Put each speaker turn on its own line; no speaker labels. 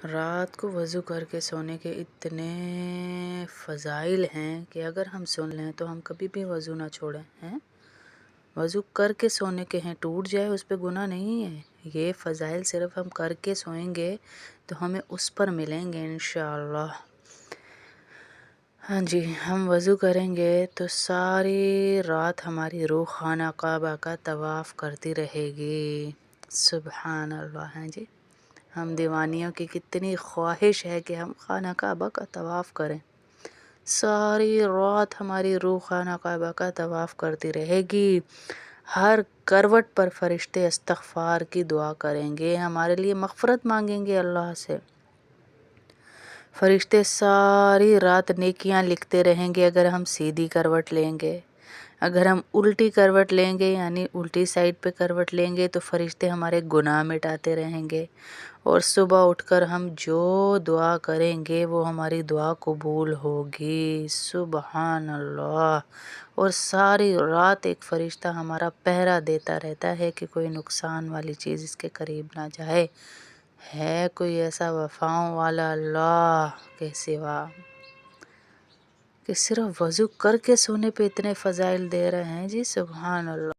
رات کو وضو کر کے سونے کے اتنے فضائل ہیں کہ اگر ہم سن لیں تو ہم کبھی بھی وضو نہ چھوڑیں ہیں۔ وضو کر کے سونے کے ہیں، ٹوٹ جائے اس پہ گناہ نہیں ہے۔ یہ فضائل صرف ہم کر کے سوئیں گے تو ہمیں اس پر ملیں گے انشاءاللہ۔ ہاں جی، ہم وضو کریں گے تو ساری رات ہماری روح خانہ کعبہ کا طواف کرتی رہے گی۔ سبحان اللہ۔ ہاں جی، ہم دیوانیوں کی کتنی خواہش ہے کہ ہم خانہ کعبہ کا طواف کریں۔ ساری رات ہماری روح خانہ کعبہ کا طواف کرتی رہے گی۔ ہر کروٹ پر فرشتے استغفار کی دعا کریں گے، ہمارے لیے مغفرت مانگیں گے اللہ سے۔ فرشتے ساری رات نیکیاں لکھتے رہیں گے اگر ہم سیدھی کروٹ لیں گے۔ اگر ہم الٹی کروٹ لیں گے یعنی الٹی سائڈ پہ کروٹ لیں گے تو فرشتے ہمارے گناہ مٹاتے رہیں گے، اور صبح اٹھ کر ہم جو دعا کریں گے وہ ہماری دعا قبول ہوگی۔ سبحان اللہ۔ اور ساری رات ایک فرشتہ ہمارا پہرا دیتا رہتا ہے کہ کوئی نقصان والی چیز اس کے قریب نہ جائے۔ ہے کوئی ایسا وفاؤں والا اللہ کے سوا کہ صرف وضو کر کے سونے پہ اتنے فضائل دے رہے ہیں؟ جی سبحان اللہ۔